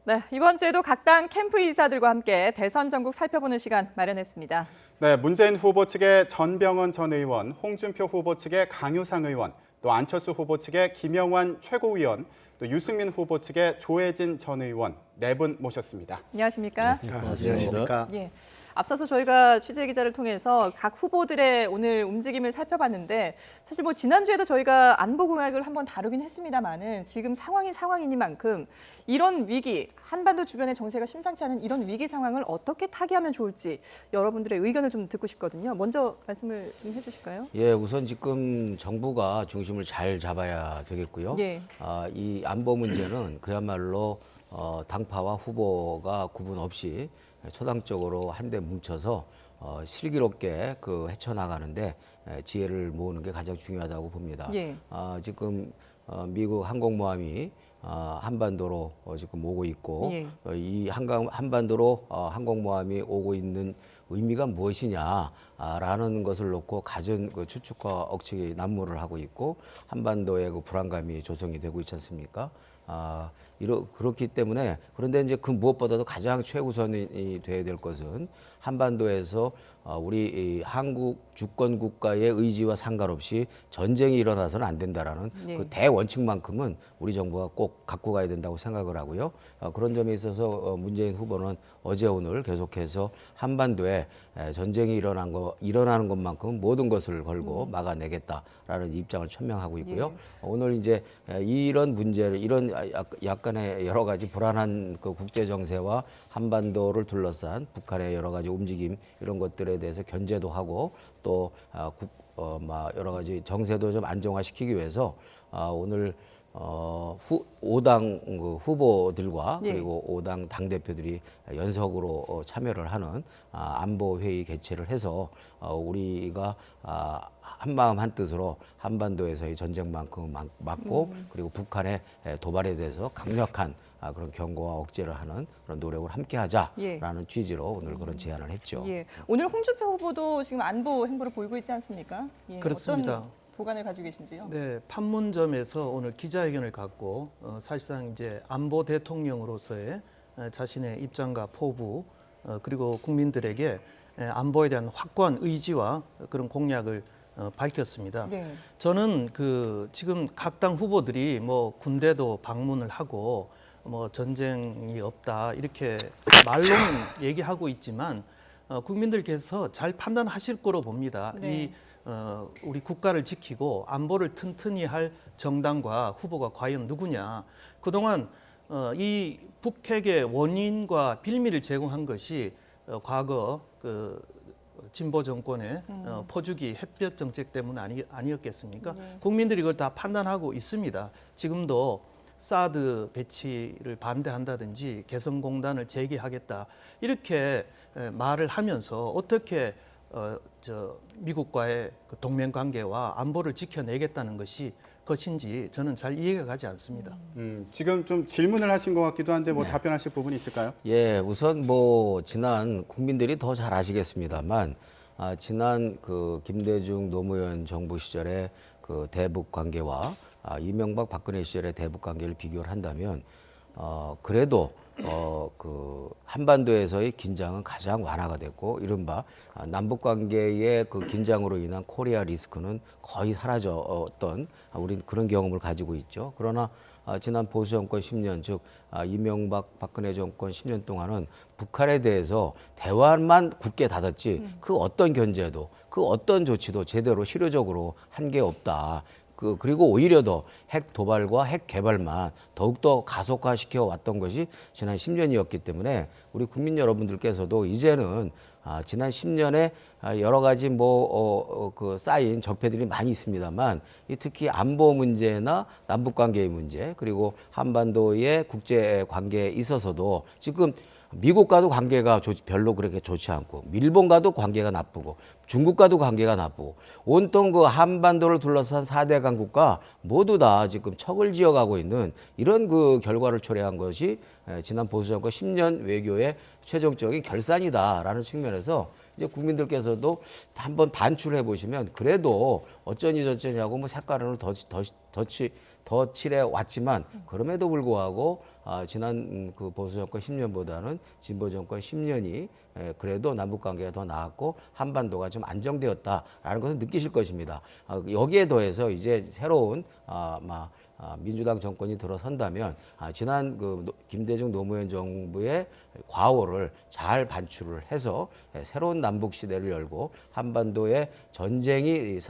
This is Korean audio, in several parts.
네, 이번 주에도 각 당 캠프 이사들과 함께 대선 전국 살펴보는 시간 마련했습니다. 네, 문재인 후보 측의 전병헌 전 의원, 홍준표 후보 측의 강효상 의원, 또 안철수 후보 측의 김영환 최고위원, 또 유승민 후보 측의 조혜진 전 의원 네 분 모셨습니다. 안녕하십니까? 네, 안녕하십니까? 예. 앞서서 저희가 취재 기자를 통해서 각 후보들의 오늘 움직임을 살펴봤는데 사실 뭐 지난주에도 저희가 안보 공약을 한번 다루긴 했습니다만은 지금 상황이 상황이니만큼 이런 위기, 한반도 주변의 정세가 심상치 않은 이런 위기 상황을 어떻게 타개하면 좋을지 여러분들의 의견을 좀 듣고 싶거든요. 먼저 말씀을 좀 해주실까요? 예, 우선 지금 정부가 중심을 잘 잡아야 되겠고요. 예. 이 안보 문제는 그야말로 당파와 후보가 구분 없이 초당적으로 한데 뭉쳐서 슬기롭게 헤쳐나가는데 지혜를 모으는 게 가장 중요하다고 봅니다. 예. 지금 미국 항공모함이 한반도로 지금 오고 있고 예. 이 한반도로 항공모함이 오고 있는 의미가 무엇이냐라는 것을 놓고 갖은 추측과 억측이 난무를 하고 있고 한반도의 불안감이 조성이 되고 있지 않습니까? 그렇기 때문에 그런데 이제 그 무엇보다도 가장 최우선이 돼야 될 것은 한반도에서 우리 이 한국 주권 국가의 의지와 상관없이 전쟁이 일어나서는 안 된다라는 네. 그 대원칙만큼은 우리 정부가 꼭 갖고 가야 된다고 생각을 하고요. 그런 점에 있어서 문재인 후보는 어제 오늘 계속해서 한반도에 전쟁이 일어나는 것만큼 모든 것을 걸고 막아내겠다라는 입장을 천명하고 있고요. 오늘 이제 이런 문제를 이런 약간의 여러 가지 불안한 국제 정세와 한반도를 둘러싼 북한의 여러 가지 움직임 이런 것들에 대해서 견제도 하고 또 여러 가지 정세도 좀 안정화시키기 위해서 오늘 5당 후보들과 예. 그리고 5당 당대표들이 연석으로 참여를 하는 안보회의 개최를 해서 우리가 한마음 한뜻으로 한반도에서의 전쟁만큼 막고 그리고 북한의 도발에 대해서 강력한 그런 경고와 억제를 하는 그런 노력을 함께하자라는 취지로 오늘 그런 제안을 했죠. 예. 오늘 홍준표 후보도 지금 안보 행보를 보이고 있지 않습니까? 예. 그렇습니다. 어떤 보관을 가지고 계신지요? 네, 판문점에서 오늘 기자회견을 갖고 사실상 이제 안보 대통령으로서의 자신의 입장과 포부 그리고 국민들에게 안보에 대한 확고한 의지와 그런 공약을 밝혔습니다. 네. 저는 지금 각 당 후보들이 뭐 군대도 방문을 하고 뭐 전쟁이 없다 이렇게 말로는 얘기하고 있지만 국민들께서 잘 판단하실 거로 봅니다. 네. 우리 국가를 지키고 안보를 튼튼히 할 정당과 후보가 과연 누구냐. 그동안 이 북핵의 원인과 빌미를 제공한 것이 과거 진보 정권의 퍼주기 햇볕 정책 때문 아니었겠습니까? 네. 국민들이 이걸 다 판단하고 있습니다. 지금도 사드 배치를 반대한다든지 개성공단을 재개하겠다 이렇게 말을 하면서 어떻게 미국과의 동맹 관계와 안보를 지켜내겠다는 것인지 저는 잘 이해가 가지 않습니다. 지금 좀 질문을 하신 것 같기도 한데 뭐 답변하실 부분이 있을까요? 예, 우선 지난 국민들이 더 잘 아시겠습니다만 지난 김대중 노무현 정부 시절의 대북 관계와 이명박 박근혜 시절의 대북 관계를 비교를 한다면 그래도 한반도에서의 긴장은 가장 완화가 됐고 이른바 남북 관계의 긴장으로 인한 코리아 리스크는 거의 사라졌던 우리는 그런 경험을 가지고 있죠. 그러나 지난 보수 정권 10년 즉 이명박 박근혜 정권 10년 동안은 북한에 대해서 대화만 굳게 닫았지 그 어떤 견제도 그 어떤 조치도 제대로 실효적으로 한 게 없다. 그리고 오히려 더 핵 도발과 핵 개발만 더욱더 가속화시켜 왔던 것이 지난 10년이었기 때문에 우리 국민 여러분들께서도 이제는 지난 10년에 여러 가지 쌓인 적폐들이 많이 있습니다만 특히 안보 문제나 남북 관계의 문제 그리고 한반도의 국제 관계에 있어서도 지금 미국과도 관계가 별로 그렇게 좋지 않고 일본과도 관계가 나쁘고 중국과도 관계가 나쁘고 온통 한반도를 둘러싼 4대 강국과 모두 다 지금 척을 지어가고 있는 이런 결과를 초래한 것이 지난 보수 정권 10년 외교의 최종적인 결산이다라는 측면에서 이제 국민들께서도 한번 반출해 보시면 그래도 어쩌니 저쩌니 하고 뭐 색깔을 더 칠해 왔지만 그럼에도 불구하고 지난 그 보수 정권 10년보다는 진보 정권 10년이 그래도 남북 관계가 더 나았고 한반도가 좀 안정되었다라는 것을 느끼실 것입니다. 여기에 더해서 이제 새로운 민주당 정권이 들어선다면 지난 그 김대중 노무현 정부의 과오를 잘 반출을 해서 새로운 남북 시대를 열고 한반도의 전쟁의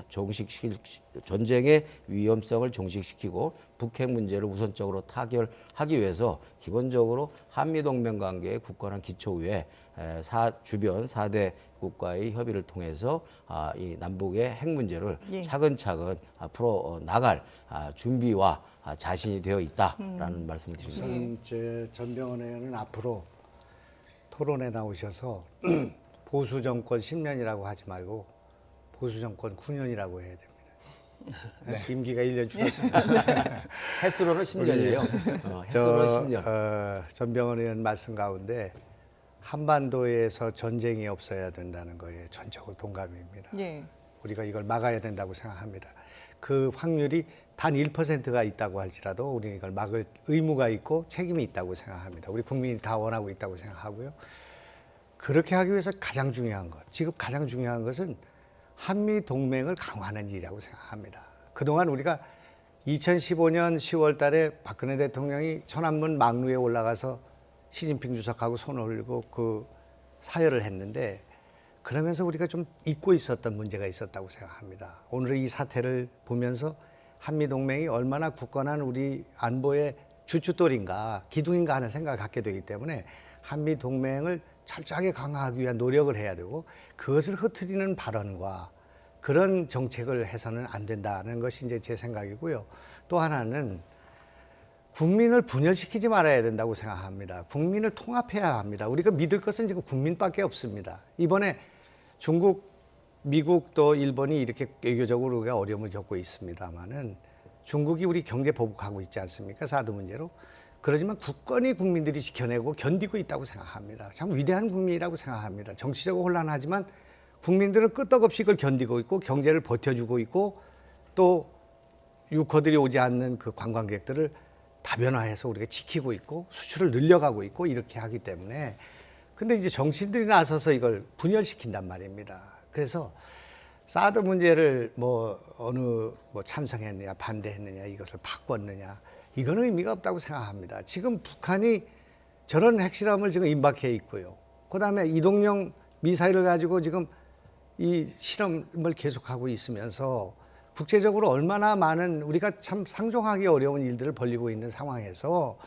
위험성을 종식시키고 북핵 문제를 우선적으로 타결하기 위해서 기본적으로 한미동맹 관계의 굳건한 기초 위에 주변 4대 국가의 협의를 통해서 이 남북의 핵 문제를 예. 차근차근 풀어 나갈 준비와 자신이 되어 있다라는 말씀을 드립니다. 우선 제 전병헌 의원은 앞으로 토론에 나오셔서 보수 정권 10년이라고 하지 말고 보수 정권 9년이라고 해야 됩니다. 임기가 1년 줄었습니다. 횟수로는 10년이에요. 횟수로는 10년. 전병헌 의원 말씀 가운데 한반도에서 전쟁이 없어야 된다는 거에 전적으로 동감입니다. 예. 우리가 이걸 막아야 된다고 생각합니다. 그 확률이 단 1%가 있다고 할지라도 우리는 이걸 막을 의무가 있고 책임이 있다고 생각합니다. 우리 국민이 다 원하고 있다고 생각하고요. 그렇게 하기 위해서 가장 중요한 것, 지금 가장 중요한 것은 한미 동맹을 강화하는 일이라고 생각합니다. 그동안 우리가 2015년 10월 달에 박근혜 대통령이 천안문 막루에 올라가서 시진핑 주석하고 손을 올리고 그 사열을 했는데 그러면서 우리가 좀 잊고 있었던 문제가 있었다고 생각합니다. 오늘 이 사태를 보면서 한미동맹이 얼마나 굳건한 우리 안보의 주춧돌인가 기둥인가 하는 생각을 갖게 되기 때문에 한미동맹을 철저하게 강화하기 위한 노력을 해야 되고 그것을 흐트리는 발언과 그런 정책을 해서는 안 된다는 것이 이제 제 생각이고요. 또 하나는 국민을 분열시키지 말아야 된다고 생각합니다. 국민을 통합해야 합니다. 우리가 믿을 것은 지금 국민밖에 없습니다. 이번에 중국, 미국 또 일본이 이렇게 외교적으로 우리가 어려움을 겪고 있습니다만은 중국이 우리 경제 보복하고 있지 않습니까? 사드 문제로. 그러지만 굳건히 국민들이 지켜내고 견디고 있다고 생각합니다. 참 위대한 국민이라고 생각합니다. 정치적으로 혼란하지만 국민들은 끄떡없이 그걸 견디고 있고 경제를 버텨주고 있고 또 유커들이 오지 않는 그 관광객들을 다변화해서 우리가 지키고 있고 수출을 늘려가고 있고 이렇게 하기 때문에 근데 이제 정치인들이 나서서 이걸 분열시킨단 말입니다. 그래서 사드 문제를 어느 찬성했느냐 반대했느냐 이것을 바꿨느냐 이거는 의미가 없다고 생각합니다. 지금 북한이 저런 핵실험을 지금 임박해 있고요. 그다음에 이동용 미사일을 가지고 지금 이 실험을 계속하고 있으면서 국제적으로 얼마나 많은 우리가 참 상종하기 어려운 일들을 벌이고 있는 상황에서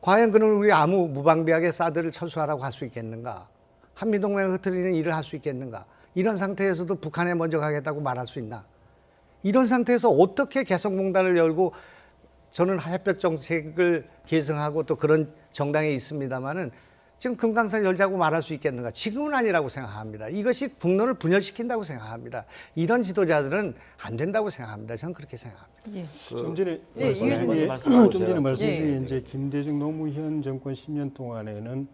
과연 그는 우리 아무 무방비하게 사드를 철수하라고 할 수 있겠는가? 한미동맹을 흐트리는 일을 할 수 있겠는가? 이런 상태에서도 북한에 먼저 가겠다고 말할 수 있나? 이런 상태에서 어떻게 개성공단을 열고 저는 햇볕 정책을 계승하고 또 그런 정당에 있습니다마는 지금 금강산 열자고 말할 수 있겠는가? 지금은 아니라고 생각합니다. 이것이 국론을 분열시킨다고 생각합니다. 이런 지도자들은 안 된다고 생각합니다. 저는 그렇게 생각합니다. 예. 좀 전에 네, 좀 전에 말씀 예. 중에 이제 김대중 노무현 정권 10년 동안에는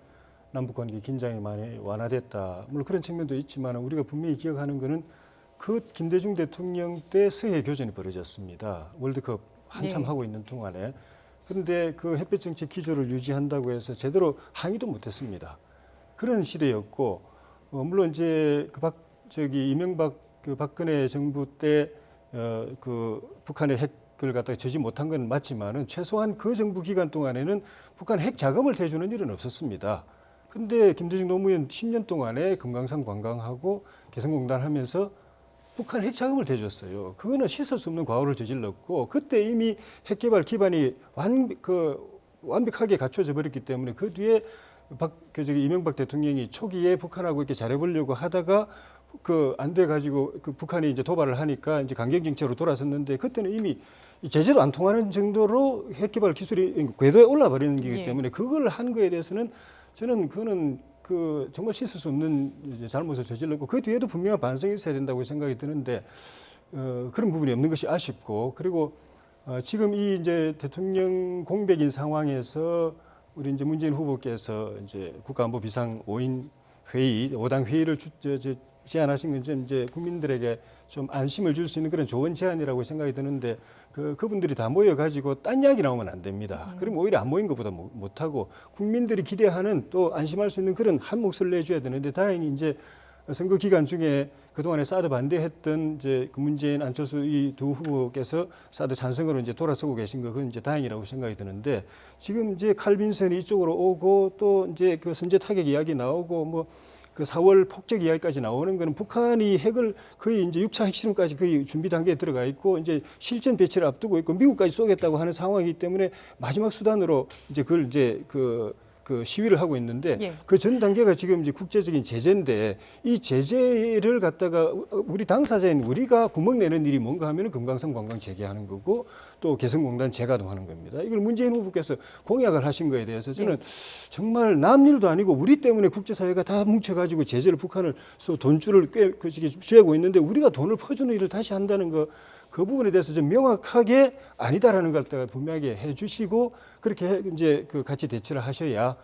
남북 관계 긴장이 많이 완화됐다. 물론 그런 측면도 있지만 우리가 분명히 기억하는 것은 그 김대중 대통령 때 서해 교전이 벌어졌습니다. 월드컵 한참 네. 하고 있는 동안에. 그런데 그 햇볕 정책 기조를 유지한다고 해서 제대로 항의도 못했습니다. 그런 시대였고 물론 이제 이명박 박근혜 정부 때 그 북한의 핵을 갖다가 저지 못한 건 맞지만은 최소한 그 정부 기간 동안에는 북한 핵 자금을 대주는 일은 없었습니다. 근데 김대중 노무현 10년 동안에 금강산 관광하고 개성공단 하면서 북한 핵 자금을 대줬어요. 그거는 씻을 수 없는 과오를 저질렀고 그때 이미 핵 개발 기반이 완벽하게 갖춰져 버렸기 때문에 그 뒤에 이명박 대통령이 초기에 북한하고 이렇게 잘해보려고 하다가 안 돼가지고 북한이 이제 도발을 하니까 이제 강경 정책으로 돌아섰는데 그때는 이미 제재로 안 통하는 정도로 핵 개발 기술이 궤도에 올라 버리는 거기 예. 때문에 그걸 한 거에 대해서는 저는 그거는 정말 씻을 수 없는 이제 잘못을 저질렀고 그 뒤에도 분명한 반성이 있어야 된다고 생각이 드는데 그런 부분이 없는 것이 아쉽고 그리고 지금 이 이제 대통령 공백인 상황에서 우리 이제 문재인 후보께서 이제 국가안보 비상 5인 회의, 5당 회의를 제안하신 건 좀 이제 국민들에게 좀 안심을 줄 수 있는 그런 좋은 제안이라고 생각이 드는데 그분들이 다 모여가지고 딴 이야기 나오면 안 됩니다. 그럼 오히려 안 모인 것보다 못하고 국민들이 기대하는 또 안심할 수 있는 그런 한 몫을 내줘야 되는데 다행히 이제 선거 기간 중에 그동안에 사드 반대했던 이제 그 문재인, 안철수 이 두 후보께서 사드 찬성으로 이제 돌아서고 계신 거 그건 이제 다행이라고 생각이 드는데 지금 이제 칼빈슨이 이쪽으로 오고 또 이제 그 선제 타격 이야기 나오고 뭐 그 4월 폭격 이야기까지 나오는 거는 북한이 핵을 거의 이제 6차 핵실험까지 거의 준비 단계에 들어가 있고 이제 실전 배치를 앞두고 있고 미국까지 쏘겠다고 하는 상황이기 때문에 마지막 수단으로 이제 그걸 이제 그 시위를 하고 있는데 예. 그 전 단계가 지금 이제 국제적인 제재인데 이 제재를 갖다가 우리 당사자인 우리가 구멍 내는 일이 뭔가 하면은 금강산 관광 재개하는 거고 또 개성공단 재가동하는 겁니다. 이걸 문재인 후보께서 공약을 하신 거에 대해서 저는 정말 남 일도 아니고 우리 때문에 국제사회가 다 뭉쳐가지고 제재를 북한을 돈줄을 쥐고 있는데 우리가 돈을 퍼주는 일을 다시 한다는 거. 그 부분에 대해서 좀 명확하게 아니다라는 걸 분명하게 해주시고 그렇게 이제 그 같이 대처를 하셔야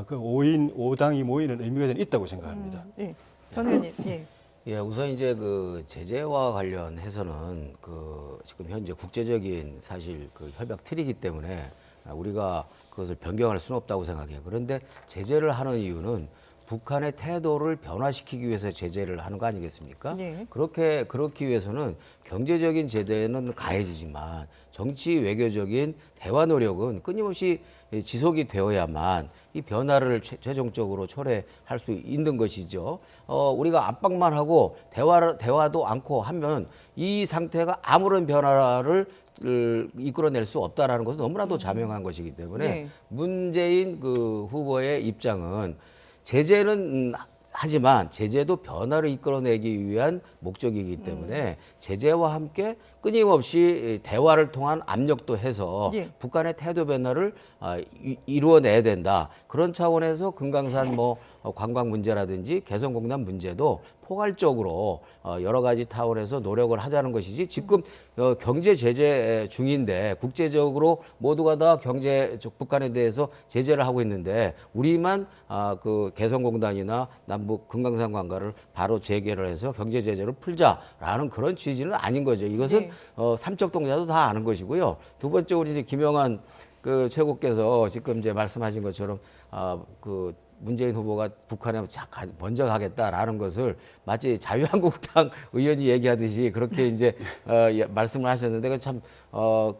그 5당이 모이는 의미가 저는 있다고 생각합니다. 예. 전 의원님. 예. 예, 우선 이제 그 제재와 관련해서는 그 지금 현재 국제적인 사실 그 협약 틀이기 때문에 우리가 그것을 변경할 수는 없다고 생각해요. 그런데 제재를 하는 이유는 북한의 태도를 변화시키기 위해서 제재를 하는 거 아니겠습니까? 네. 그렇기 위해서는 경제적인 제재는 가해지지만 정치 외교적인 대화 노력은 끊임없이 지속이 되어야만 이 변화를 최종적으로 초래할 수 있는 것이죠. 우리가 압박만 하고 대화도 않고 하면 이 상태가 아무런 변화를 이끌어낼 수 없다라는 것은 너무나도 자명한 것이기 때문에 네. 문재인 그 후보의 입장은 제재는 하지만 제재도 변화를 이끌어내기 위한 목적이기 때문에 제재와 함께 끊임없이 대화를 통한 압력도 해서 예. 북한의 태도 변화를 이루어내야 된다. 그런 차원에서 금강산 관광 문제라든지 개성공단 문제도 포괄적으로 여러 가지 차원에서 노력을 하자는 것이지 지금 경제 제재 중인데 국제적으로 모두가 다 북한에 대해서 제재를 하고 있는데 우리만 그 개성공단이나 남북 금강산 관광을 바로 재개를 해서 경제 제재를 풀자라는 그런 취지는 아닌 거죠. 이것은 네. 삼척 동자도 다 아는 것이고요. 두 번째 우리 이제 김영환 그 최고께서 지금 이제 말씀하신 것처럼 그 문재인 후보가 북한에 먼저 가겠다라는 것을 마치 자유한국당 의원이 얘기하듯이 그렇게 이제 말씀을 하셨는데 그 참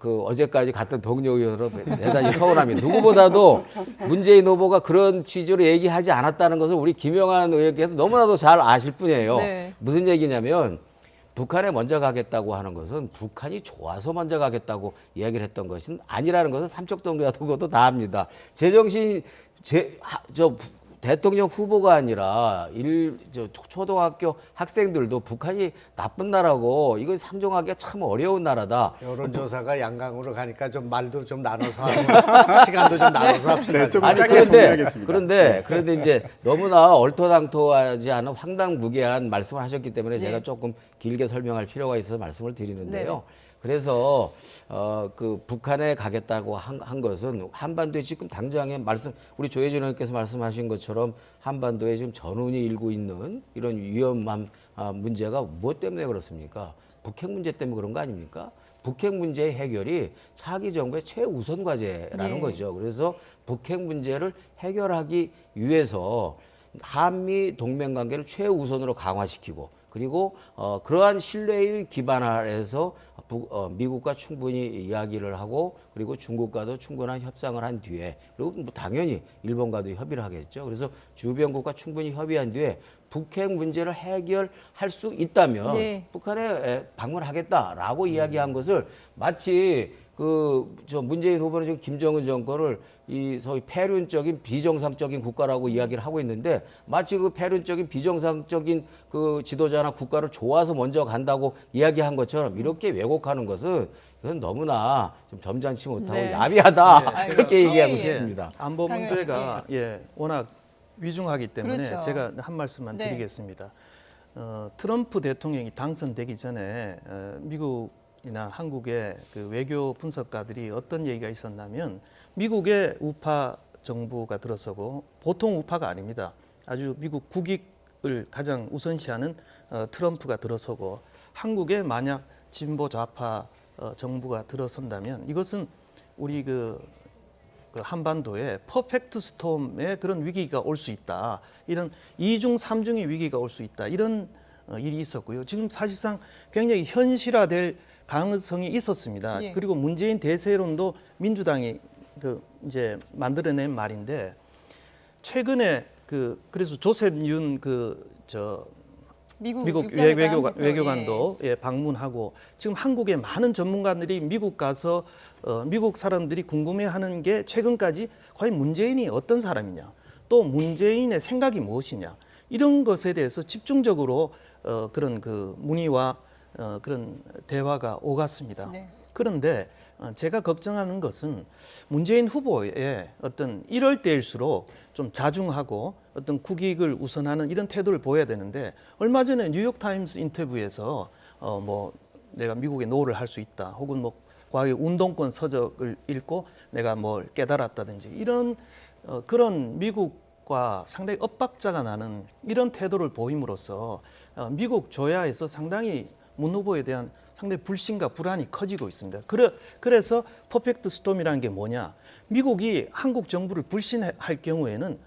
그 어제까지 갔던 동료 의원으로 대단히 서운합니다. 누구보다도 문재인 후보가 그런 취지로 얘기하지 않았다는 것을 우리 김영환 의원께서 너무나도 잘 아실 뿐이에요. 네. 무슨 얘기냐면 북한에 먼저 가겠다고 하는 것은 북한이 좋아서 먼저 가겠다고 이야기를 했던 것은 아니라는 것은 삼척동자도 그것도 다 압니다. 제정신 대통령 후보가 아니라 초등학교 학생들도 북한이 나쁜 나라고 이걸 상종하기가 참 어려운 나라다. 여론조사가 양강으로 가니까 좀 말도 좀 나눠서 하고 시간도 좀 나눠서 합시다. 네, 좀 아니 짧게 정리하겠습니다. 그런데 이제 너무나 얼토당토하지 않은 황당무계한 말씀을 하셨기 때문에 제가 조금 길게 설명할 필요가 있어서 말씀을 드리는데요. 그래서 그 북한에 가겠다고 한 것은 한반도에 지금 당장에 우리 조혜진 의원께서 말씀하신 것처럼 한반도에 지금 전운이 일고 있는 이런 위험한 문제가 무엇 때문에 그렇습니까? 북핵 문제 때문에 그런 거 아닙니까? 북핵 문제의 해결이 차기 정부의 최우선 과제라는 거죠. 그래서 북핵 문제를 해결하기 위해서 한미 동맹 관계를 최우선으로 강화시키고 그리고 그러한 신뢰의 기반 아래에서 미국과 충분히 이야기를 하고 그리고 중국과도 충분한 협상을 한 뒤에 그리고 당연히 일본과도 협의를 하겠죠. 그래서 주변국과 충분히 협의한 뒤에 북핵 문제를 해결할 수 있다면 북한에 방문하겠다라고 이야기한 것을 마치 문재인 후보는 지금 김정은 정권을 이 소위 폐륜적인 비정상적인 국가라고 이야기를 하고 있는데 마치 그 폐륜적인 비정상적인 그 지도자나 국가를 좋아서 먼저 간다고 이야기한 것처럼 이렇게 왜곡하는 것은 이건 너무나 좀 점잖지 못하고 야비하다 그렇게 얘기하고 싶습니다. 안보 문제가 워낙 위중하기 때문에 그렇죠. 제가 한 말씀만 드리겠습니다. 트럼프 대통령이 당선되기 전에 미국이나 한국의 그 외교 분석가들이 어떤 얘기가 있었냐면 미국의 우파 정부가 들어서고 보통 우파가 아닙니다. 아주 미국 국익을 가장 우선시하는 트럼프가 들어서고 한국에 만약 진보 좌파 정부가 들어선다면 이것은 우리 그 한반도에 퍼펙트 스톰의 그런 위기가 올 수 있다. 이런 이중 삼중의 위기가 올 수 있다. 이런 일이 있었고요. 지금 사실상 굉장히 현실화될 가능성이 있었습니다. 예. 그리고 문재인 대세론도 민주당이 이제 만들어낸 말인데 최근에 그래서 조셉 윤 미국 육자회담 대표, 외교관도 예, 방문하고 지금 한국의 많은 전문가들이 미국 가서 미국 사람들이 궁금해하는 게 최근까지 과연 문재인이 어떤 사람이냐, 또 문재인의 생각이 무엇이냐 이런 것에 대해서 집중적으로 그런 그 문의와 그런 대화가 오갔습니다. 네. 그런데 제가 걱정하는 것은 문재인 후보의 어떤 이럴 때일수록 좀 자중하고 어떤 국익을 우선하는 이런 태도를 보여야 되는데 얼마 전에 뉴욕타임스 인터뷰에서 뭐 내가 미국에 노를 할 수 있다 혹은 뭐 과거의 운동권 서적을 읽고 내가 뭘 깨달았다든지 이런 그런 미국과 상당히 엇박자가 나는 이런 태도를 보임으로써 미국 조야에서 상당히 문 후보에 대한 상당히 불신과 불안이 커지고 있습니다. 그래서 퍼펙트 스톰이라는 게 뭐냐? 미국이 한국 정부를 불신할 경우에는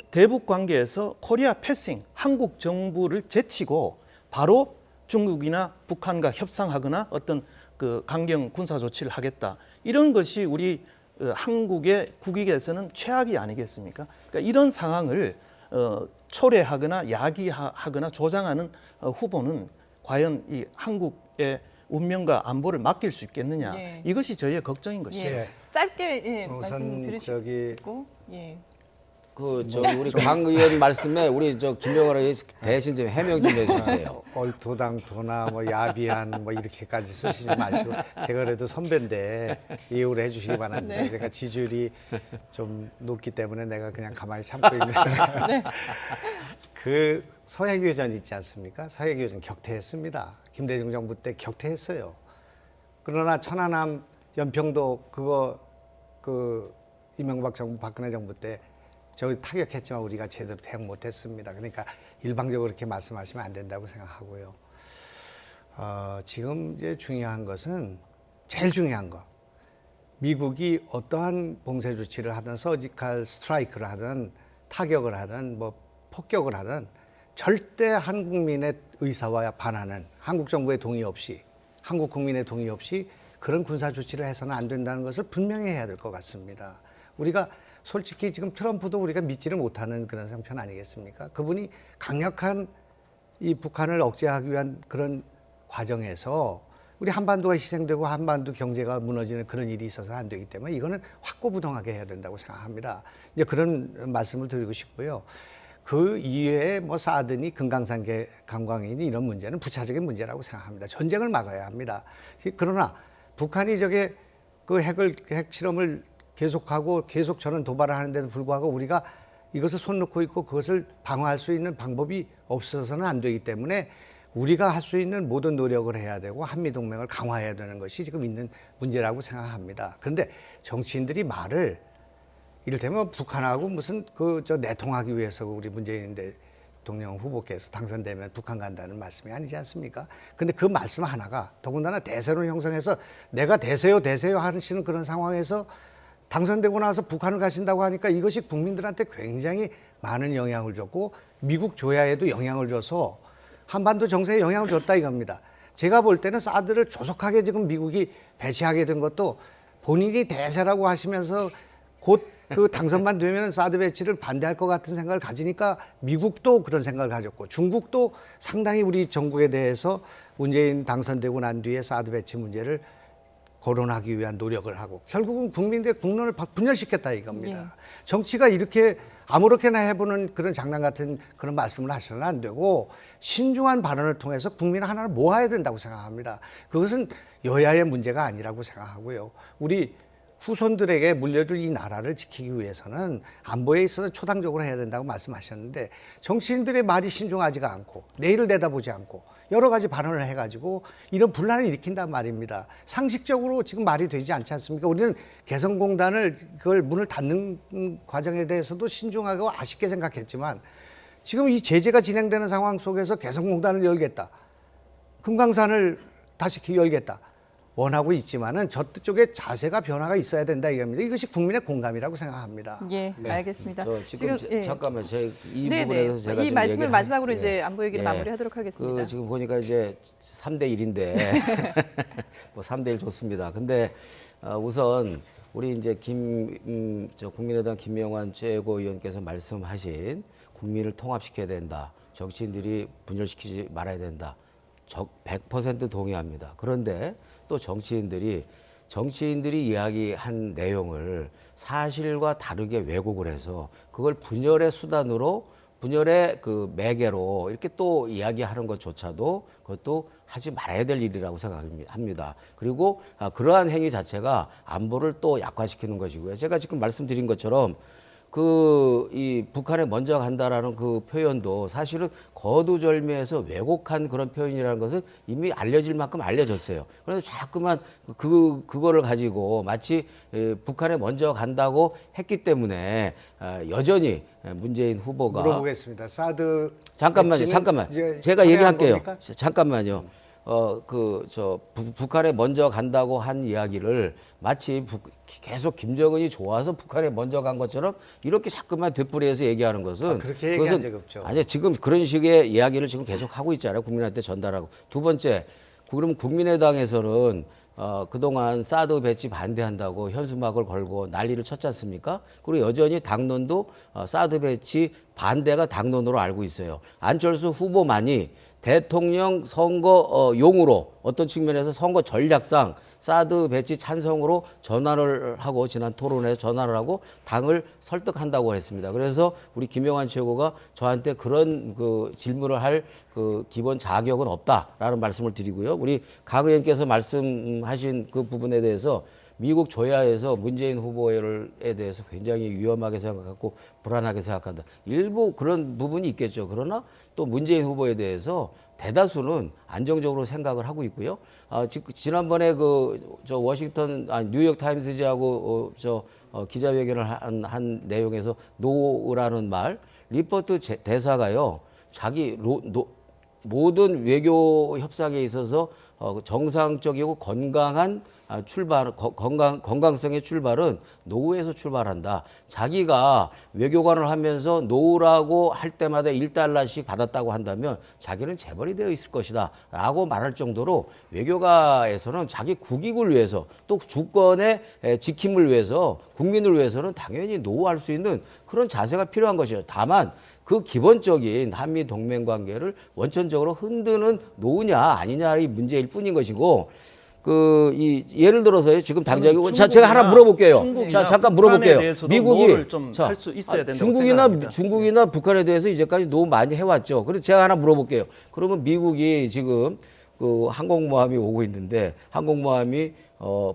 대북 관계에서 코리아 패싱, 한국 정부를 제치고 바로 중국이나 북한과 협상하거나 어떤 그 강경 군사 조치를 하겠다. 이런 것이 우리 한국의 국익에서는 최악이 아니겠습니까? 그러니까 이런 상황을 초래하거나 야기하거나 조장하는 후보는 과연 이 한국의 운명과 안보를 맡길 수 있겠느냐. 예. 이것이 저희의 걱정인 것이죠. 예. 짧게 말씀 우선 들으시고 예. 우리 강 의원 말씀에 우리 김병월 의원 대신 좀 해명 좀 해주세요. 얼토당토나 뭐 야비한 뭐 이렇게까지 쓰시지 마시고 제가 그래도 선배인데 이해를 해주시기 바랍니다. 네. 제가 지지율이 좀 높기 때문에 내가 그냥 가만히 참고 있는. 네. 그 서해교전 있지 않습니까? 서해교전 격퇴했습니다. 김대중 정부 때 격퇴했어요. 그러나 천안함 연평도 그거 이명박 정부 박근혜 정부 때 저희 타격했지만 우리가 제대로 대응 못했습니다. 그러니까 일방적으로 그렇게 말씀하시면 안 된다고 생각하고요. 지금 이제 중요한 것은 제일 중요한 거. 미국이 어떠한 봉쇄 조치를 하든 서지컬 스트라이크를 하든 타격을 하든 뭐 폭격을 하든 절대 한국민의 의사와 반하는 한국 정부의 동의 없이 한국 국민의 동의 없이 그런 군사 조치를 해서는 안 된다는 것을 분명히 해야 될 것 같습니다. 우리가 솔직히 지금 트럼프도 우리가 믿지를 못하는 그런 형편 아니겠습니까? 그분이 강력한 이 북한을 억제하기 위한 그런 과정에서 우리 한반도가 희생되고 한반도 경제가 무너지는 그런 일이 있어서는 안 되기 때문에 이거는 확고부동하게 해야 된다고 생각합니다. 이제 그런 말씀을 드리고 싶고요. 그 이외에 뭐 사드니 금강산 관광이니 이런 문제는 부차적인 문제라고 생각합니다. 전쟁을 막아야 합니다. 그러나 북한이 핵 실험을 계속하고 계속 저는 도발을 하는데도 불구하고 우리가 이것을 손 놓고 있고 그것을 방어할 수 있는 방법이 없어서는 안 되기 때문에 우리가 할 수 있는 모든 노력을 해야 되고 한미동맹을 강화해야 되는 것이 지금 있는 문제라고 생각합니다. 그런데 정치인들이 말을 이를테면 북한하고 무슨 내통하기 위해서 우리 문재인 대통령 후보께서 당선되면 북한 간다는 말씀이 아니지 않습니까? 근데 그 말씀 하나가 더군다나 대세론을 형성해서 내가 대세요 하시는 그런 상황에서 당선되고 나서 북한을 가신다고 하니까 이것이 국민들한테 굉장히 많은 영향을 줬고 미국 조야에도 영향을 줘서 한반도 정세에 영향을 줬다 이겁니다. 제가 볼 때는 사드를 조속하게 지금 미국이 배치하게 된 것도 본인이 대세라고 하시면서 곧 당선만 되면 사드 배치를 반대할 것 같은 생각을 가지니까 미국도 그런 생각을 가졌고 중국도 상당히 우리 정국에 대해서 문재인 당선되고 난 뒤에 사드 배치 문제를 거론하기 위한 노력을 하고 결국은 국민들의 국론을 분열시켰다 이겁니다. 예. 정치가 이렇게 아무렇게나 해보는 그런 장난 같은 그런 말씀을 하셔는 안 되고 신중한 발언을 통해서 국민 하나를 모아야 된다고 생각합니다. 그것은 여야의 문제가 아니라고 생각하고요. 우리 후손들에게 물려줄 이 나라를 지키기 위해서는 안보에 있어서 초당적으로 해야 된다고 말씀하셨는데 정치인들의 말이 신중하지가 않고 내일을 내다보지 않고 여러 가지 발언을 해가지고 이런 분란을 일으킨단 말입니다. 상식적으로 지금 말이 되지 않지 않습니까? 우리는 개성공단을 그걸 문을 닫는 과정에 대해서도 신중하고 아쉽게 생각했지만 지금 이 제재가 진행되는 상황 속에서 개성공단을 열겠다. 금강산을 다시 열겠다. 원하고 있지만은 저쪽에 자세가 변화가 있어야 된다 이겁니다. 이것이 국민의 공감이라고 생각합니다. 예, 네. 알겠습니다. 저 지금 예. 잠깐만 이 네네. 부분에서 제가 이 좀 말씀을 얘기를 마지막으로 예. 이제 안보 얘기를 예. 마무리하도록 하겠습니다. 그 지금 보니까 이제 3대 1인데 뭐 3대 1 좋습니다. 근데 우선 우리 이제 국민의당 김영환 최고위원께서 말씀하신 국민을 통합시켜야 된다. 정치인들이 분열시키지 말아야 된다. 100% 동의합니다. 그런데 또 정치인들이 이야기한 내용을 사실과 다르게 왜곡을 해서 그걸 분열의 수단으로 분열의 그 매개로 이렇게 또 이야기하는 것조차도 그것도 하지 말아야 될 일이라고 생각합니다. 그리고 그러한 행위 자체가 안보를 또 약화시키는 것이고요. 제가 지금 말씀드린 것처럼 이 북한에 먼저 간다라는 그 표현도 사실은 거두절미해서 왜곡한 그런 표현이라는 것은 이미 알려질 만큼 알려졌어요. 그래서 자꾸만 그거를 가지고 마치 북한에 먼저 간다고 했기 때문에 여전히 문재인 후보가 물어보겠습니다. 사드 잠깐만. 이제 제가 얘기할게요. 겁니까? 잠깐만요. 북한에 먼저 간다고 한 이야기를 마치 계속 김정은이 좋아서 북한에 먼저 간 것처럼 이렇게 자꾸만 되풀이해서 얘기하는 것은 그렇게 얘기한 적 없죠. 아니 지금 그런 식의 이야기를 지금 계속 하고 있잖아요. 국민한테 전달하고. 두 번째, 그럼 국민의당에서는 그동안 사드 배치 반대한다고 현수막을 걸고 난리를 쳤지 않습니까? 그리고 여전히 당론도 사드 배치 반대가 당론으로 알고 있어요. 안철수 후보만이 대통령 선거 용으로 어떤 측면에서 선거 전략상 사드 배치 찬성으로 전화를 하고 지난 토론회에서 전화를 하고 당을 설득한다고 했습니다. 그래서 우리 김영환 최고가 저한테 그런 그 질문을 할 그 기본 자격은 없다라는 말씀을 드리고요. 우리 강 의원께서 말씀하신 그 부분에 대해서 미국 조야에서 문재인 후보에 대해서 굉장히 위험하게 생각하고 불안하게 생각한다. 일부 그런 부분이 있겠죠. 그러나 또 문재인 후보에 대해서 대다수는 안정적으로 생각을 하고 있고요. 지난번에 뉴욕 타임스지하고 기자회견을 한 내용에서 노라는 말, 리포트 대사가요, 모든 외교 협상에 있어서 정상적이고 건강한 건강성의 출발은 노후에서 출발한다. 자기가 외교관을 하면서 노후라고 할 때마다 1달러씩 받았다고 한다면 자기는 재벌이 되어 있을 것이다 라고 말할 정도로 외교가에서는 자기 국익을 위해서 또 주권의 지킴을 위해서 국민을 위해서는 당연히 노후할 수 있는 그런 자세가 필요한 것이죠. 다만 그 기본적인 한미 동맹 관계를 원천적으로 흔드는 노후냐 아니냐의 문제일 뿐인 것이고, 예를 들어서요, 지금 당장, 제가 하나 물어볼게요. 잠깐 물어볼게요. 미국이, 할수 있어야 된다고 생각합니다. 중국이나 북한에 대해서 이제까지 노후 많이 해왔죠. 그래서 제가 하나 물어볼게요. 그러면 미국이 지금 항공모함이 오고 있는데, 항공모함이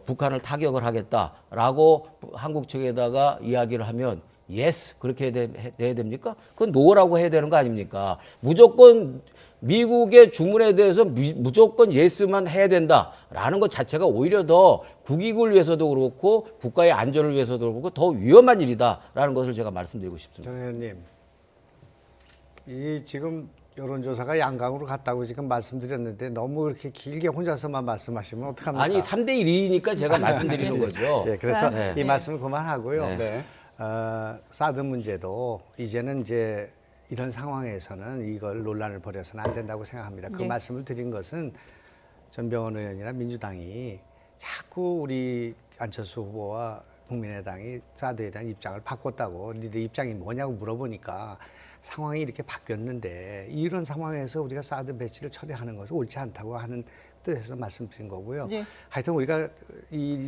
북한을 타격을 하겠다라고 한국 측에다가 이야기를 하면, 예스, 그렇게 해야 됩니까? 그건 노라고 해야 되는 거 아닙니까? 무조건 미국의 주문에 대해서 무조건 예스만 해야 된다라는 것 자체가 오히려 더 국익을 위해서도 그렇고 국가의 안전을 위해서도 그렇고 더 위험한 일이다라는 것을 제가 말씀드리고 싶습니다. 정 의원님, 이 지금 여론조사가 양강으로 갔다고 지금 말씀드렸는데 너무 이렇게 길게 혼자서만 말씀하시면 어떡합니까? 아니 3대 1이니까 제가 말씀드리는 거죠. 예, 그래서 네. 이 말씀을 그만하고요. 네. 사드 문제도 이제는 이제 이런 상황에서는 이걸 논란을 벌여서는 안 된다고 생각합니다. 그 네. 말씀을 드린 것은 전병헌 의원이나 민주당이 자꾸 우리 안철수 후보와 국민의당이 사드에 대한 입장을 바꿨다고, 니들 입장이 뭐냐고 물어보니까 상황이 이렇게 바뀌었는데 이런 상황에서 우리가 사드 배치를 처리하는 것은 옳지 않다고 하는 뜻에서 말씀드린 거고요. 네. 하여튼 우리가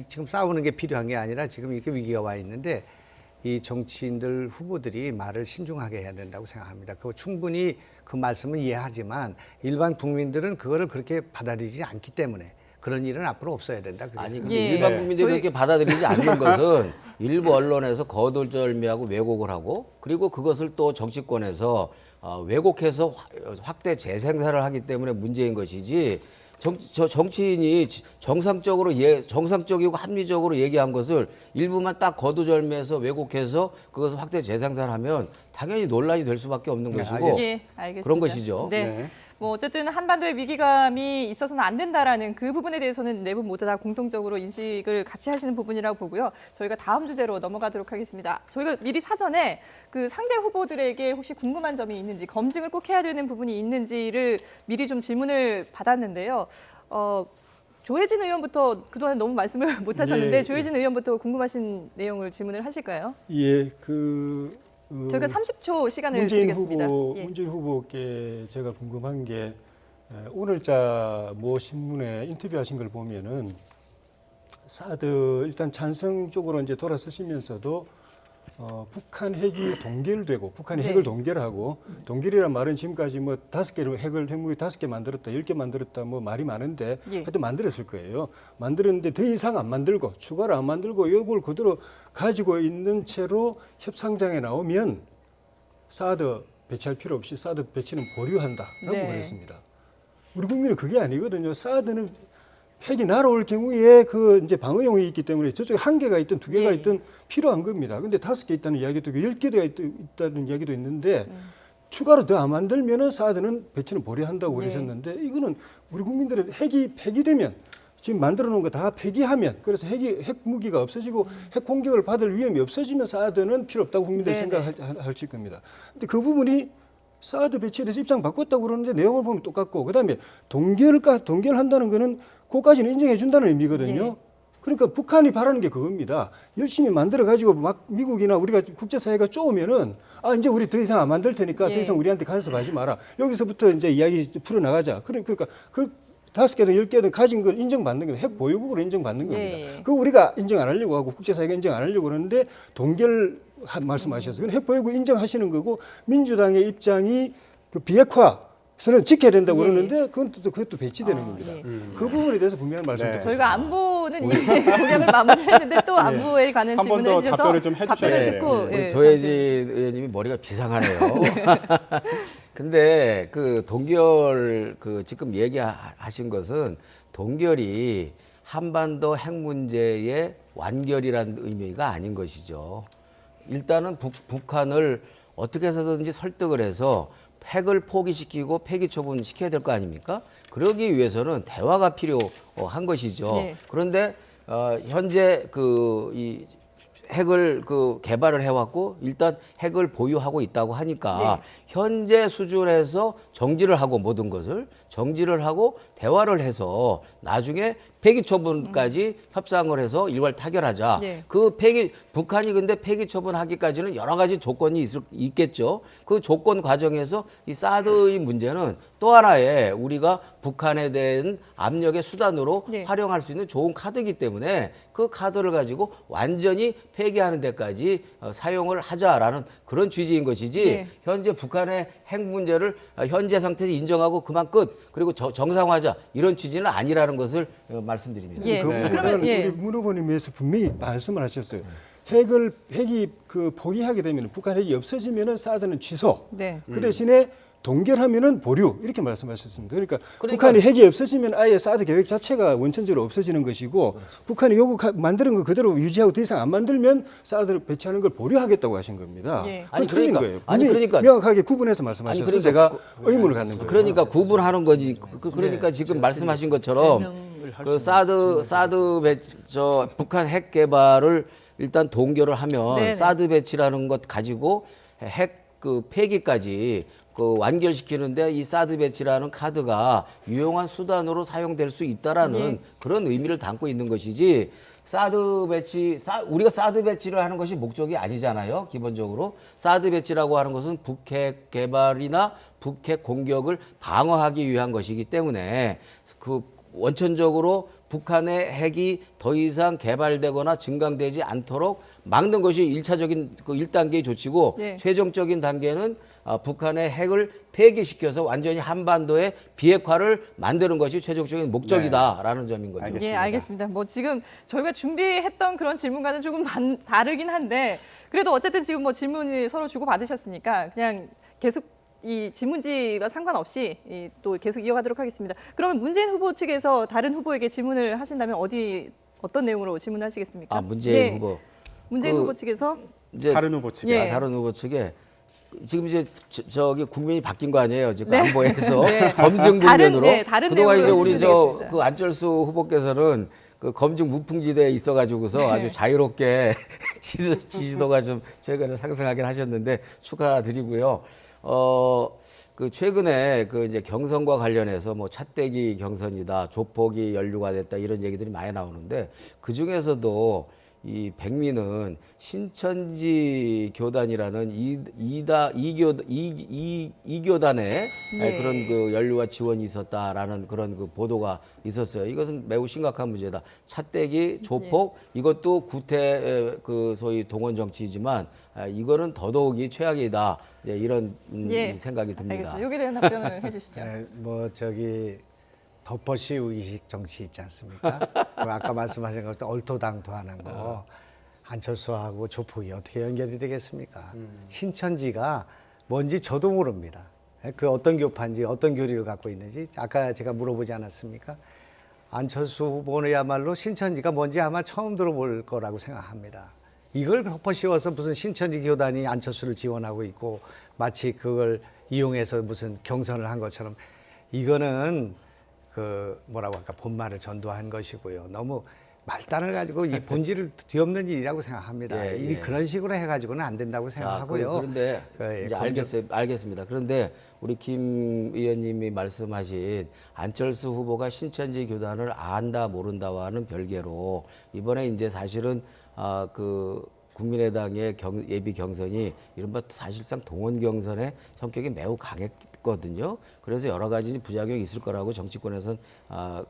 지금 싸우는 게 필요한 게 아니라 지금 이렇게 위기가 와 있는데 이 정치인들 후보들이 말을 신중하게 해야 된다고 생각합니다. 그거 충분히 그 말씀은 이해하지만 일반 국민들은 그거를 그렇게 받아들이지 않기 때문에 그런 일은 앞으로 없어야 된다. 그래서 아니 근데 예. 일반 국민들이 저희- 그렇게 받아들이지 않는 것은 일부 언론에서 거두절미하고 왜곡을 하고 그리고 그것을 또 정치권에서 왜곡해서 확대 재생산을 하기 때문에 문제인 것이지 정치인이 정상적이고 합리적으로 얘기한 것을 일부만 딱 거두절미해서 왜곡해서 그것을 확대 재생산하면 당연히 논란이 될 수밖에 없는 네, 것이고 알겠습니다. 예, 알겠습니다. 그런 것이죠. 네. 네. 뭐 어쨌든 한반도의 위기감이 있어서는 안 된다라는 그 부분에 대해서는 네 분 모두 다 공통적으로 인식을 같이 하시는 부분이라고 보고요. 저희가 다음 주제로 넘어가도록 하겠습니다. 저희가 미리 사전에 그 상대 후보들에게 혹시 궁금한 점이 있는지, 검증을 꼭 해야 되는 부분이 있는지를 미리 좀 질문을 받았는데요. 조혜진 의원부터 그동안 너무 말씀을 못 하셨는데 예, 조혜진 의원부터 궁금하신 내용을 질문을 하실까요? 예, 저희가 30초 시간을 드리겠습니다. 예. 문재인 후보께 제가 궁금한 게 오늘자 모 신문에 인터뷰하신 걸 보면은 사드 일단 찬성 쪽으로 이제 돌아서시면서도 북한 핵이 동결되고 북한이 네. 핵을 동결하고 동결이란 말은 지금까지 뭐 5개로 핵무기 5개 만들었다, 10개 만들었다 뭐 말이 많은데 예. 하여튼 만들었을 거예요. 만들었는데 더 이상 안 만들고 추가로 안 만들고 이걸 그대로 가지고 있는 채로 협상장에 나오면 사드 배치할 필요 없이 사드 배치는 보류한다라고 네. 그랬습니다. 우리 국민은 그게 아니거든요. 사드는 핵이 날아올 경우에 그 이제 방어용이 있기 때문에 저쪽에 1개가 있든 2개가 네. 있든 필요한 겁니다. 근데 5개 있다는 이야기도 있고 10개가 있다는 이야기도 있는데 추가로 더 안 만들면은 사드는 배치는 보류한다고 네. 그러셨는데 이거는 우리 국민들은 핵이 폐기되면 지금 만들어 놓은 거 다 폐기하면 그래서 핵 무기가 없어지고 핵 공격을 받을 위험이 없어지면 사드는 필요 없다고 국민들이 네네. 생각하실 겁니다. 근데 그 부분이 사드 배치에 대해서 입장 바꿨다고 그러는데 내용을 보면 똑같고 그다음에 동결한다는 거는 그것까지는 인정해 준다는 의미거든요. 네. 그러니까 북한이 바라는 게 그겁니다. 열심히 만들어 가지고 막 미국이나 우리가 국제사회가 쪼으면은 이제 우리 더 이상 안 만들 테니까 예. 더 이상 우리한테 간섭하지 마라. 여기서부터 이제 이야기 풀어 나가자. 그러니까 그 5개든 10개든 가진 걸 인정받는 겁니다. 핵 보유국으로 인정받는 겁니다. 예. 그거 우리가 인정 안 하려고 하고 국제사회가 인정 안 하려고 그러는데 동결 말씀하셨어요. 핵 보유국 인정하시는 거고 민주당의 입장이 그 비핵화선은 지켜야 된다고 예. 그러는데 그것도 배치되는 겁니다. 예. 그 부분에 대해서 분명한 말씀드립니다. 저희가 안보는 이미 공약을 마무리했는데 또 안보에 관한 한번 질문을 더 해주셔서 답변을 좀 해주셔야 답변을 돼요. 듣고 우리 예, 조혜진 의원님이 머리가 비상하네요. 근데 그 동결 지금 얘기하신 것은 동결이 한반도 핵 문제의 완결이라는 의미가 아닌 것이죠. 일단은 북한을 어떻게 해서든지 설득을 해서 핵을 포기시키고 폐기 처분시켜야 될 거 아닙니까? 그러기 위해서는 대화가 필요한 것이죠. 네. 그런데 현재 이 핵을 개발을 해왔고 일단 핵을 보유하고 있다고 하니까 네. 현재 수준에서 정지를 하고 모든 것을 정지를 하고 대화를 해서 나중에 폐기 처분까지 협상을 해서 일괄 타결하자. 네. 북한이 근데 폐기 처분하기까지는 여러 가지 조건이 있겠죠. 그 조건 과정에서 이 사드의 문제는 또 하나의 우리가 북한에 대한 압력의 수단으로 네. 활용할 수 있는 좋은 카드이기 때문에 그 카드를 가지고 완전히 폐기하는 데까지 사용을 하자라는 그런 취지인 것이지 네. 현재 북한의 핵 문제를 현재 상태에서 인정하고 그만 끝 그리고 정상화하자 이런 취지는 아니라는 것을 말씀드립니다. 예. 그 부분은 그러면 예. 우리 문 후보님께서 분명히 말씀을 하셨어요. 핵이 포기하게 되면 북한 핵이 없어지면은 사드는 취소. 네. 그 대신에 동결하면은 보류 이렇게 말씀하셨습니다. 그러니까 북한이 핵이 없어지면 아예 사드 계획 자체가 원천적으로 없어지는 것이고 북한이 요구 만드는 거 그대로 유지하고 더 이상 안 만들면 사드를 배치하는 걸 보류하겠다고 하신 겁니다. 예. 그건 틀린 거예요. 아니, 분명히 그러니까- 명확하게 구분해서 말씀하셔서 그러니까 제가 의문을 갖는 거예요. 그러니까 구분하는 거지. 그러니까 지금 말씀하신 것처럼 해명을 할수 그 있는 사드 북한 핵 개발을 일단 동결을 하면 네네. 사드 배치라는 것 가지고 핵 폐기까지 완결시키는데 이 사드 배치라는 카드가 유용한 수단으로 사용될 수 있다라는 네. 그런 의미를 담고 있는 것이지 우리가 사드 배치를 하는 것이 목적이 아니잖아요. 기본적으로 사드 배치라고 하는 것은 북핵 개발이나 북핵 공격을 방어하기 위한 것이기 때문에 원천적으로 북한의 핵이 더 이상 개발되거나 증강되지 않도록 막는 것이 1차적인 1단계의 조치고 네. 최종적인 단계는 북한의 핵을 폐기시켜서 완전히 한반도의 비핵화를 만드는 것이 최종적인 목적이다라는 점인 거죠. 알겠습니다. 예, 알겠습니다. 뭐 지금 저희가 준비했던 그런 질문과는 조금 다르긴 한데 그래도 어쨌든 지금 뭐 질문을 서로 주고 받으셨으니까 그냥 계속 이 질문지와 상관없이 또 계속 이어가도록 하겠습니다. 그러면 문재인 후보 측에서 다른 후보에게 질문을 하신다면 어떤 내용으로 질문하시겠습니까? 문재인 후보. 문재인 후보 측에서 이제 다른 후보 측에 예. 다른 후보 측에 지금 이제 저기 국민이 바뀐 거 아니에요? 지금 네. 안보에서 네. 검증 다른, 국면으로 네, 다른 그동안 이제 내용으로 우리 질문드리겠습니다. 그 안철수 후보께서는 그 검증 무풍지대에 있어가지고서 네. 아주 자유롭게 지지도가 좀 최근에 상승하긴 하셨는데 축하드리고요. 그 최근에 그 이제 경선과 관련해서 뭐 차떼기 경선이다, 조폭이 연루가 됐다 이런 얘기들이 많이 나오는데 그 중에서도 이 백미는 신천지 교단이라는 이교단의 네. 그런 그 연루와 지원이 있었다라는 그런 그 보도가 있었어요. 이것은 매우 심각한 문제다. 차떼기, 조폭 이것도 구태 그 소위 동원 정치이지만 이거는 더더욱이 최악이다. 이제 이런 예. 생각이 듭니다. 알겠습니다. 여기에 대한 답변을 해주시죠. 뭐 저기 덮어씌우기식 정치 있지 않습니까? 그 아까 말씀하신 것도 얼토당토하는 거 안철수하고 조폭이 어떻게 연결이 되겠습니까? 신천지가 뭔지 저도 모릅니다. 그 어떤 교파인지 어떤 교리를 갖고 있는지 아까 제가 물어보지 않았습니까? 안철수 후보는야말로 신천지가 뭔지 아마 처음 들어볼 거라고 생각합니다. 이걸 덮어씌워서 무슨 신천지 교단이 안철수를 지원하고 있고 마치 그걸 이용해서 무슨 경선을 한 것처럼 이거는 그 뭐라고 할까 본말을 전도한 것이고요. 너무 말단을 가지고 이 본질을 뒤엎는 일이라고 생각합니다. 예, 이 예. 그런 식으로 해가지고는 안 된다고 생각하고요. 그런데 예, 이제 알겠습니다. 그런데 우리 김 의원님이 말씀하신 안철수 후보가 신천지 교단을 안다 모른다와는 별개로 이번에 이제 사실은 그 국민의당의 예비 경선이 이른바 사실상 동원 경선의 성격이 매우 강했거든요. 그래서 여러 가지 부작용이 있을 거라고 정치권에서는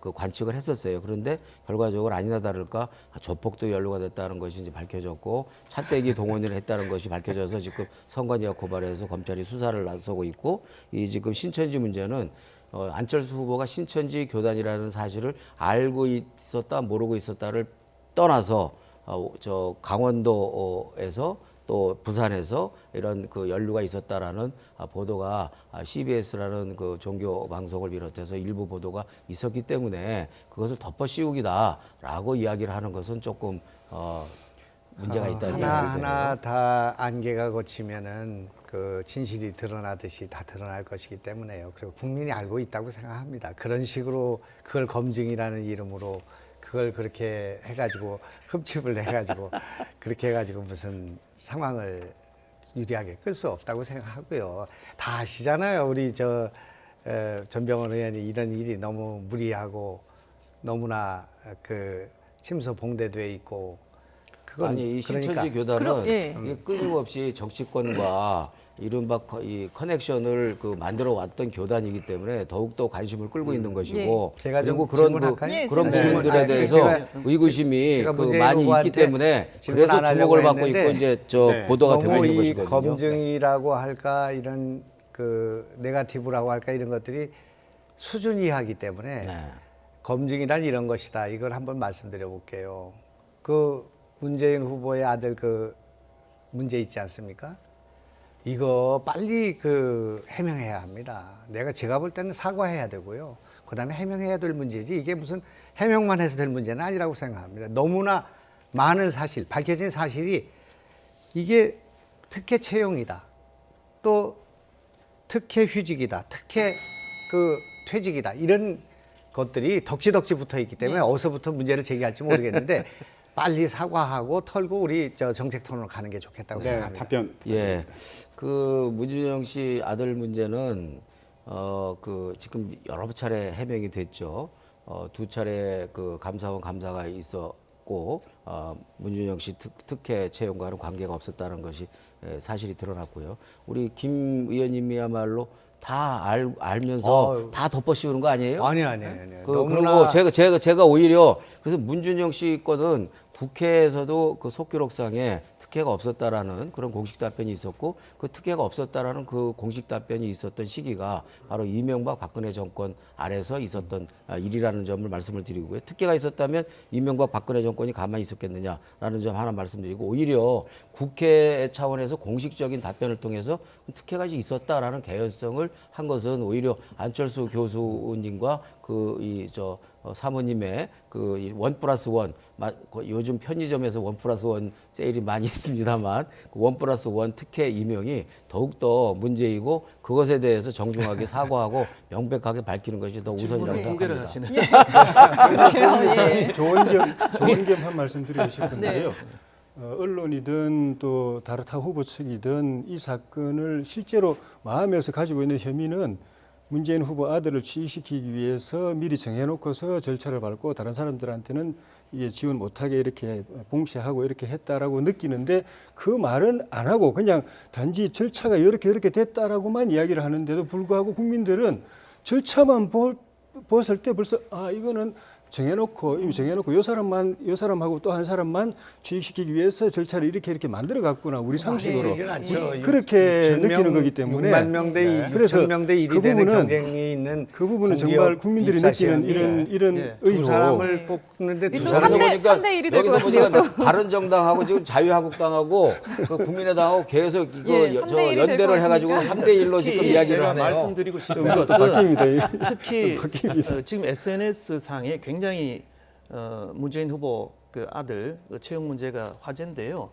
그 관측을 했었어요. 그런데 결과적으로 아니나 다를까 조폭도 연루가 됐다는 것이 이제 밝혀졌고 차떼기 동원을 했다는 것이 밝혀져서 지금 선관위가 고발해서 검찰이 수사를 나서고 있고 이 지금 신천지 문제는 안철수 후보가 신천지 교단이라는 사실을 알고 있었다 모르고 있었다를 떠나서 저 강원도에서 또 부산에서 이런 그 연루가 있었다라는 보도가 CBS라는 그 종교 방송을 비롯해서 일부 보도가 있었기 때문에 그것을 덮어씌우기다라고 이야기를 하는 것은 조금 문제가 있다는 생각이 들어요. 하나 다 안개가 걷히면은 그 진실이 드러나듯이 다 드러날 것이기 때문에요. 그리고 국민이 알고 있다고 생각합니다. 그런 식으로 그걸 검증이라는 이름으로 그걸 그렇게 해가지고 흠집을 내가지고 그렇게 해가지고 무슨 상황을 유리하게 끌 수 없다고 생각하고요. 다 아시잖아요. 우리 전병헌 의원이 이런 일이 너무 무리하고 너무나 그 침소봉대돼 있고 그건 아니 이 신천지 그러니까 교단은 예. 이게 끊임없이 정치권과 이른바 이 커넥션을 그 만들어 왔던 교단이기 때문에 더욱더 관심을 끌고 있는 것이고 제가 좀 그리고 그런 질문할까요? 예, 그런 질문. 부분들에 네, 대해서 제가- 의구심이 제가 그 문재인 많이 있기 후보한테 때문에 질문 안 그래서 하려고 주목을 받고 했는데 있고 이제 저 네. 보도가 되고 너무 있는 이 것이거든요. 검증이라고 할까 이런 그 네거티브라고 할까 이런 것들이 수준 이하기 때문에 네. 검증이란 이런 것이다. 이걸 한번 말씀드려 볼게요. 그 문재인 후보의 아들 그 문제 있지 않습니까? 이거 빨리 그 해명해야 합니다. 제가 볼 때는 사과해야 되고요. 그다음에 해명해야 될 문제지 이게 무슨 해명만 해서 될 문제는 아니라고 생각합니다. 너무나 많은 사실, 밝혀진 사실이 이게 특혜 채용이다. 또 특혜 휴직이다. 특혜 그 퇴직이다. 이런 것들이 덕지덕지 붙어 있기 때문에 어디서부터 문제를 제기할지 모르겠는데 빨리 사과하고 털고 우리 정책 토론으로 가는 게 좋겠다고 네, 생각합니다. 답변. 예, 그 문준영 씨 아들 문제는 그 지금 여러 차례 해명이 됐죠. 두 차례 그 감사원 감사가 있었고 문준영 씨 특혜 채용과는 관계가 없었다는 것이 사실이 드러났고요. 우리 김 의원님이야말로 알면서 아유. 다 덮어씌우는 거 아니에요? 아니. 그리고 제가 오히려 그래서 문준영 씨 거는 국회에서도 그 속기록상에 특혜가 없었다라는 그런 공식 답변이 있었고 그 특혜가 없었다라는 그 공식 답변이 있었던 시기가 바로 이명박 박근혜 정권 아래서 있었던 일이라는 점을 말씀을 드리고요. 특혜가 있었다면 이명박 박근혜 정권이 가만히 있었겠느냐라는 점 하나 말씀드리고 오히려 국회 차원에서 공식적인 답변을 통해서 특혜가 있었다라는 개연성을 한 것은 오히려 안철수 교수님과 사모님의 그 1+1 요즘 편의점에서 1+1 세일이 많이 있습니다만 그 1+1 특혜 임명이 더욱더 문제이고 그것에 대해서 정중하게 사과하고 명백하게 밝히는 것이 더 우선이라고 공개를 생각합니다. 하시네. 좋은 겸 한 말씀 드리고 싶은데요. 언론이든 또 다른 타 후보 측이든 이 사건을 실제로 마음에서 가지고 있는 혐의는 문재인 후보 아들을 취직시키기 위해서 미리 정해놓고서 절차를 밟고 다른 사람들한테는 이게 지원 못하게 이렇게 봉쇄하고 이렇게 했다라고 느끼는데 그 말은 안 하고 그냥 단지 절차가 이렇게 됐다라고만 이야기를 하는데도 불구하고 국민들은 절차만 봤을 때 벌써 이거는 이미 정해놓고 요 사람하고 또 한 사람만 취직시키기 위해서 절차를 이렇게 만들어 갔구나 우리 상식으로 그렇게 느끼는 거기 때문에 6만 명대 그래서 6천 명대 1이 되는 경쟁이 있는 그 부분은 정말 국민들이 느끼는 이런 두 의혹 사람을 뽑는데 두 또 사람이 3대 1이 될 것 여기서 같은데요. 보니까 바른정당하고 지금 자유한국당하고 그 국민의당하고 계속 이거 3대 1이 저 될 연대를 것 해가지고 같으니까. 3대 1로 지금 이야기를 제가 하네요. 말씀드리고 싶은 좀 것은 바뀝니다. 특히 좀 바뀝니다. 지금 SNS 상에 굉장히 문재인 후보 그 아들 채용 문제가 화제인데요.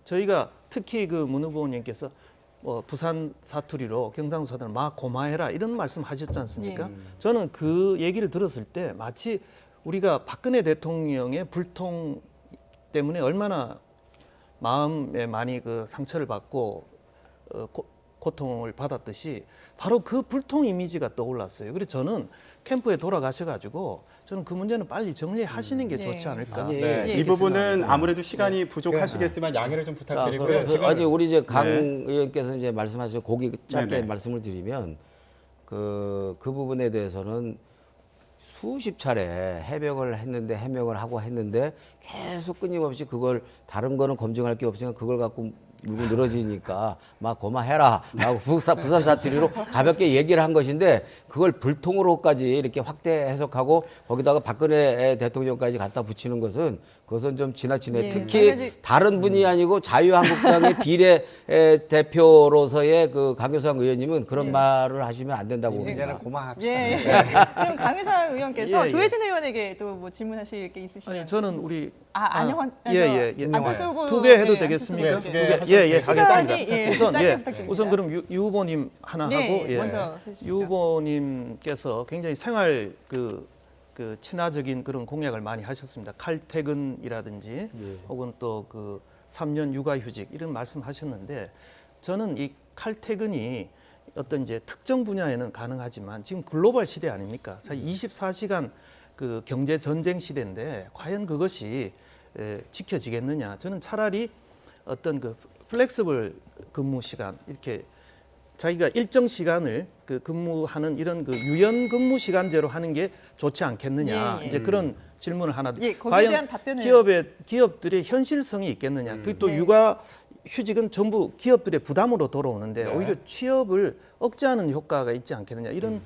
저희가 특히 그 문 후보님께서 부산 사투리로 경상도사들 막 고마해라 이런 말씀하셨지 않습니까? 저는 그 얘기를 들었을 때 마치 우리가 박근혜 대통령의 불통 때문에 얼마나 마음에 많이 그 상처를 받고 고통을 받았듯이 바로 그 불통 이미지가 떠올랐어요. 그래서 저는 캠프에 돌아가셔가지고 저는 그 문제는 빨리 정리하시는 게 좋지 않을까. 아니, 네, 예, 이 부분은 아무래도 시간이 부족하시겠지만 양해를 좀 부탁드리고요. 아니 우리 이제 강 네. 의원께서 이제 말씀하신 고기 짧게 네네. 말씀을 드리면 그 부분에 대해서는 수십 차례 해명을 하고 했는데 계속 끊임없이 그걸 다른 거는 검증할 게 없으니까 그걸 갖고 물고 늘어지니까 막 고마해라 라고 부산 사투리로 가볍게 얘기를 한 것인데 그걸 불통으로까지 이렇게 확대 해석하고 거기다가 박근혜 대통령까지 갖다 붙이는 것은 그것은 좀 지나치네. 예, 특히 당연히- 다른 분이 아니고 자유한국당의 비례 대표로서의 그 강효상 의원님은 그런 말을 하시면 안 된다고 봅니다. 이제는 고마합시다. 예. 그럼 강효상 의원께서 예. 조혜진 의원에게 또 뭐 질문하실 게 있으시면 아니 저는 우리 안녕한 안철수 후보 두 개 해도 네, 되겠습니까? 안철수 네, 후보. 두 개 예, 시간이, 하겠습니다. 예, 우선 짧게 예, 부탁드립니다. 우선 그럼 유 후보님 하나 네, 하고 예. 먼저 해주시죠. 유 후보님께서 굉장히 생활 그 친화적인 그런 공약을 많이 하셨습니다. 칼퇴근이라든지 혹은 또 그 3년 육아휴직 이런 말씀하셨는데 저는 이 칼퇴근이 어떤 이제 특정 분야에는 가능하지만 지금 글로벌 시대 아닙니까? 사실 24시간 그 경제 전쟁 시대인데 과연 그것이 지켜지겠느냐? 저는 차라리 어떤 그 플렉스블 근무 시간 이렇게 자기가 일정 시간을 그 근무하는 이런 그 유연 근무 시간제로 하는 게 좋지 않겠느냐? 예, 예. 이제 그런 질문을 하나 예, 거기에 대한 답변을 기업들의 현실성이 있겠느냐? 그리고 또 네. 육아 휴직은 전부 기업들의 부담으로 돌아오는데 오히려 취업을 억제하는 효과가 있지 않겠느냐? 이런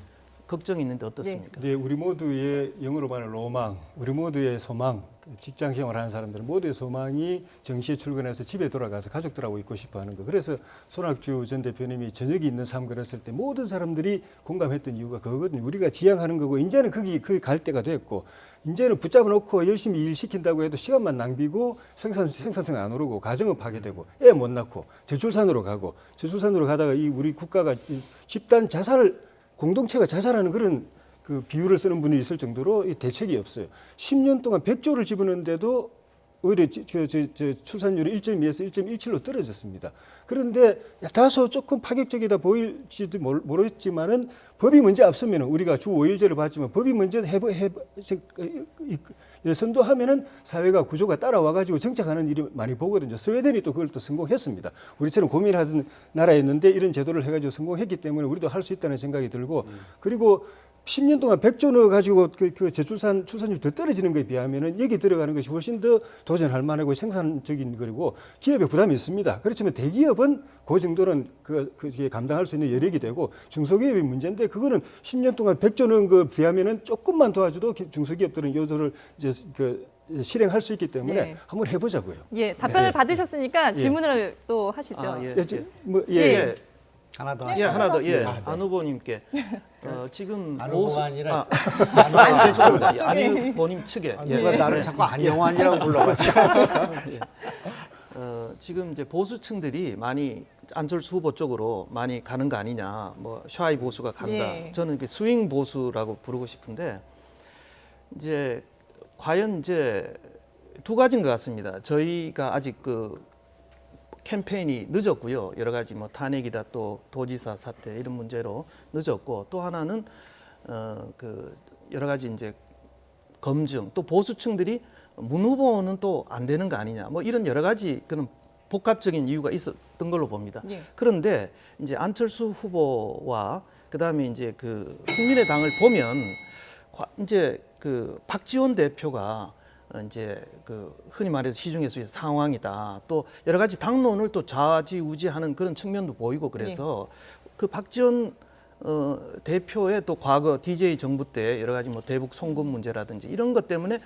걱정이 있는데 어떻습니까? 네, 우리 모두의 영어로 말하는 로망, 우리 모두의 소망, 직장 생활하는 사람들 모두의 소망이 정시에 출근해서 집에 돌아가서 가족들하고 있고 싶어하는 거. 그래서 손학규 전 대표님이 저녁이 있는 삶 그랬을 때 모든 사람들이 공감했던 이유가 그거거든요. 우리가 지향하는 거고 이제는 거기 갈 때가 됐고 이제는 붙잡아 놓고 열심히 일 시킨다고 해도 시간만 낭비고 생산성 안 오르고 가정업 하게 되고 애 못 낳고 저출산으로 가다가 이 우리 국가가 집단 자살을 공동체가 자살하는 그런 그 비유를 쓰는 분이 있을 정도로 이 대책이 없어요. 10년 동안 100조를 집어넣는데도 오히려 출산율이 1.2에서 1.17로 떨어졌습니다. 그런데 다소 조금 파격적이다 보일지도 모르겠지만은 법이 먼저 앞서면 우리가 주 5일제를 봤지만 법이 먼저 선도하면은 사회가 구조가 따라와가지고 정착하는 일이 많이 보거든요. 스웨덴이 또 그걸 또 성공했습니다. 우리처럼 고민하던 나라였는데 이런 제도를 해가지고 성공했기 때문에 우리도 할 수 있다는 생각이 들고 그리고 10년 동안 100조 넣어가지고 그 출산율이 더 떨어지는 것에 비하면은 여기 들어가는 것이 훨씬 더 도전할 만하고 생산적인 거고 기업에 부담이 있습니다. 그렇지만 대기업은 그 정도는 그게 감당할 수 있는 여력이 되고 중소기업이 문제인데 그거는 10년 동안 100조 넣은 거 비하면은 조금만 도와줘도 중소기업들은 요소를 이제 실행할 수 있기 때문에 네. 한번 해보자고요. 예, 답변을 받으셨으니까 질문을 또 하시죠. 예. 하나 더 예, 하시죠. 하나 더. 예. 네. 안 후보님께 지금 안 후보가 아니라 안 죄송합니다. 안 후보님 측에 누가 나를 자꾸 안영환이라고 불러가지고. 지금 이제 보수층들이 많이 안철수 후보 쪽으로 많이 가는 거 아니냐, 뭐 샤이 보수가 간다. 예. 저는 그 스윙 보수라고 부르고 싶은데 이제 과연 이제 두 가지인 것 같습니다. 저희가 아직 그 캠페인이 늦었고요. 여러 가지 뭐 탄핵이다 또 도지사 사태 이런 문제로 늦었고 또 하나는 그 여러 가지 이제 검증 또 보수층들이 문 후보는 또 안 되는 거 아니냐 뭐 이런 여러 가지 그런 복합적인 이유가 있었던 걸로 봅니다. 예. 그런데 이제 안철수 후보와 그다음에 이제 그 국민의당을 보면 이제 그 박지원 대표가 이제 그 흔히 말해서 시중에서의 상황이다. 또 여러 가지 당론을 또 좌지우지하는 그런 측면도 보이고 그래서 그 박지원 대표의 또 과거 DJ 정부 때 여러 가지 뭐 대북 송금 문제라든지 이런 것 때문에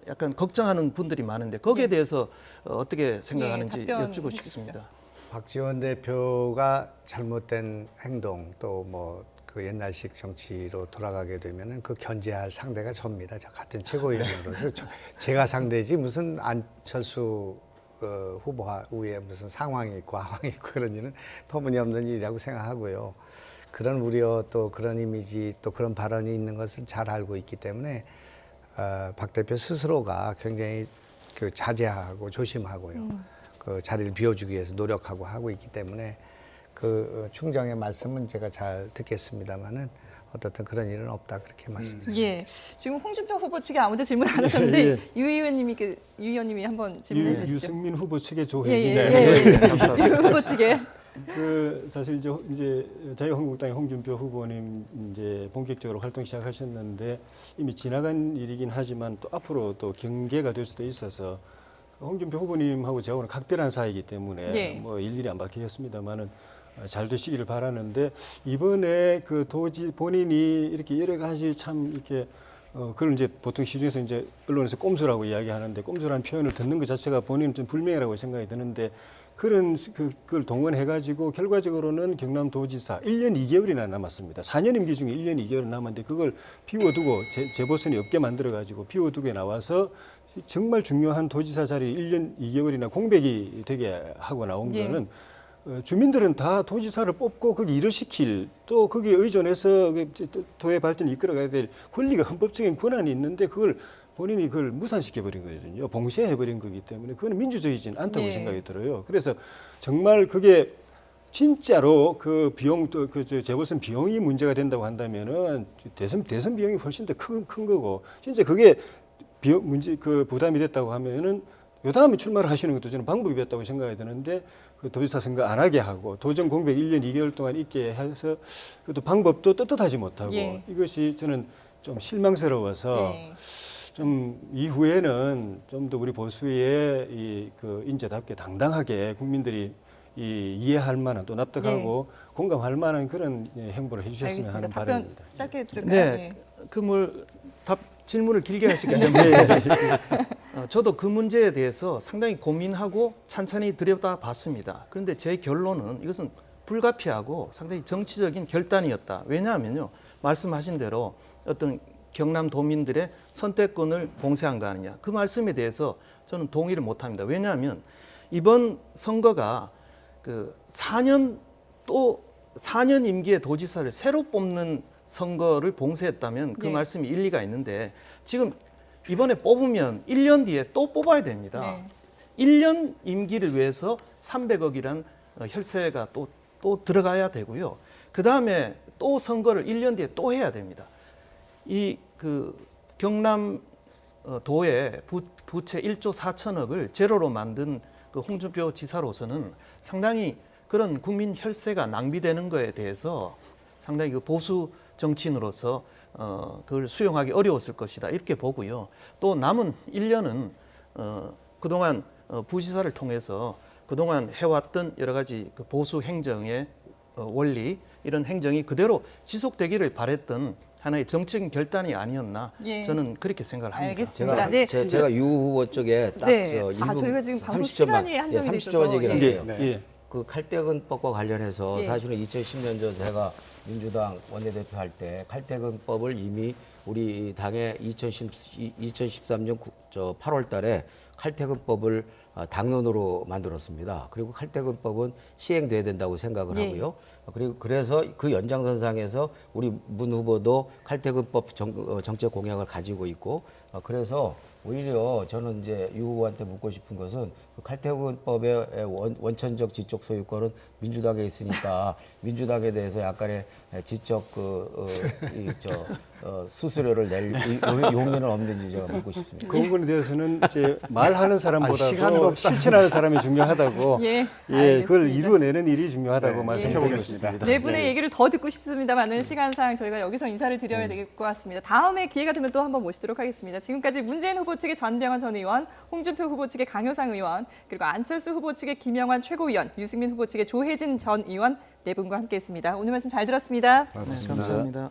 약간 걱정하는 분들이 많은데 거기에 대해서 어떻게 생각하는지 답변 여쭙고 해주시죠. 싶습니다. 박지원 대표가 잘못된 행동 또 뭐 그 옛날식 정치로 돌아가게 되면은 그 견제할 상대가 접니다. 저 같은 최고위원으로서 제가 상대지 무슨 안철수 후보와 위에 무슨 상황이 있고 하황이 있고 그런 일은 터무니없는 일이라고 생각하고요. 그런 우려 또 그런 이미지 또 그런 발언이 있는 것을 잘 알고 있기 때문에 박 대표 스스로가 굉장히 그 자제하고 조심하고요. 그 자리를 비워주기 위해서 노력하고 하고 있기 때문에 그 충정의 말씀은 제가 잘 듣겠습니다만은 어떻든 그런 일은 없다 그렇게 말씀드리겠습니다. 예, 지금 홍준표 후보 측에 아무도 질문 안 하셨는데 유 의원님이 한번 질문해 주시죠. 유승민 후보 측의 예, 조혜진. 유 후보 측에. 사실 이제 자유한국당의 홍준표 후보님 이제 본격적으로 활동 시작하셨는데 이미 지나간 일이긴 하지만 또 앞으로 또 경계가 될 수도 있어서 홍준표 후보님하고 저하고는 각별한 사이이기 때문에 네. 뭐 일일이 안 밝히겠습니다만은 잘 되시기를 바라는데 이번에 그 본인이 이렇게 여러 가지 참 이렇게 그걸 이제 보통 시중에서 이제 언론에서 꼼수라고 이야기하는데 꼼수라는 표현을 듣는 것 자체가 본인은 좀 불명예라고 생각이 드는데 그걸 동원해가지고 결과적으로는 경남도지사 1년 2개월이나 남았습니다. 4년 임기 중에 1년 2개월 남았는데 그걸 비워두고 재보선이 없게 만들어가지고 비워두게 나와서 정말 중요한 도지사 자리 1년 2개월이나 공백이 되게 하고 나온 거는 주민들은 다 도지사를 뽑고 거기 일을 시킬 또 거기에 의존해서 도의 발전을 이끌어가야 될 권리가 헌법적인 권한이 있는데 그걸 본인이 그걸 무산시켜버린 거거든요. 봉쇄해버린 거기 때문에 그건 민주적이진 않다고 생각이 들어요. 그래서 정말 그게 진짜로 그 비용 또 그 재보선 비용이 문제가 된다고 한다면은 대선 비용이 훨씬 더 큰 거고 진짜 그게 비용 문제 그 부담이 됐다고 하면은 요 다음에 출마를 하시는 것도 저는 방법이 됐다고 생각이 드는데 그 도지사 선거 안 하게 하고 도정 공백 1년 2개월 동안 있게 해서 그것도 방법도 떳떳하지 못하고 이것이 저는 좀 실망스러워서 좀 이후에는 좀 더 우리 보수의 그 인재답게 당당하게 국민들이 이해할 만한 또 납득하고 공감할 만한 그런 행보를 해주셨으면 하는 바람입니다. 짧게 들을까요? 네, 질문을 길게 하시겠네요. 저도 그 문제에 대해서 상당히 고민하고 찬찬히 들여다봤습니다. 그런데 제 결론은 이것은 불가피하고 상당히 정치적인 결단이었다. 왜냐하면요, 말씀하신 대로 어떤 경남 도민들의 선택권을 봉쇄한 거 아니냐. 그 말씀에 대해서 저는 동의를 못합니다. 왜냐하면 이번 선거가 그 4년 임기의 도지사를 새로 뽑는 선거를 봉쇄했다면 그 말씀이 일리가 있는데 지금 이번에 뽑으면 1년 뒤에 또 뽑아야 됩니다. 네. 1년 임기를 위해서 300억이란 혈세가 또 들어가야 되고요. 그 다음에 또 선거를 1년 뒤에 또 해야 됩니다. 이 그 경남 도의 부채 1조 4천억을 제로로 만든 그 홍준표 지사로서는 상당히 그런 국민 혈세가 낭비되는 거에 대해서 상당히 그 보수 정치인으로서 그걸 수용하기 어려웠을 것이다 이렇게 보고요. 또 남은 1년은 그동안 부지사를 통해서 그동안 해왔던 여러 가지 그 보수 행정의 원리 이런 행정이 그대로 지속되기를 바랬던 하나의 정책인 결단이 아니었나 예. 저는 그렇게 생각을 합니다. 알겠습니다. 네. 제가 유 후보 쪽에 딱 네. 저 일부 저희가 지금 방송 30초만, 시간이 한정이 돼 30초만 얘기를 있어서, 할게요. 예. 그 칼퇴근법과 관련해서 예. 사실은 2010년 전 제가 민주당 원내대표 할 때 칼퇴근법을 이미 우리 당에 2013년 8월 달에 칼퇴근법을 당론으로 만들었습니다. 그리고 칼퇴근법은 시행돼야 된다고 생각을 예. 하고요. 그리고 그래서 그 연장선상에서 우리 문 후보도 칼퇴근법 정책 공약을 가지고 있고 그래서 오히려 저는 이제 유 후보한테 묻고 싶은 것은 그 칼퇴근법의 원천적 지적 소유권은 민주당에 있으니까 민주당에 대해서 약간의 지적 수수료를 낼 용의는 없는지 제가 묻고 싶습니다. 그 부분에 대해서는 이제 말하는 시간도 사람보다도 없다. 실천하는 사람이 중요하다고 예, 예, 그걸 알겠습니다. 이루어내는 일이 중요하다고 네, 말씀드리겠습니다. 네 분의 얘기를 더 듣고 싶습니다만은 시간상 저희가 여기서 인사를 드려야 될 것 같습니다. 다음에 기회가 되면 또 한번 모시도록 하겠습니다. 지금까지 문재인 후보 측의 전병헌 전 의원, 홍준표 후보 측의 강효상 의원, 그리고 안철수 후보 측의 김영환 최고위원, 유승민 후보 측의 조혜진 전 의원 네 분과 함께했습니다. 오늘 말씀 잘 들었습니다. 네, 감사합니다.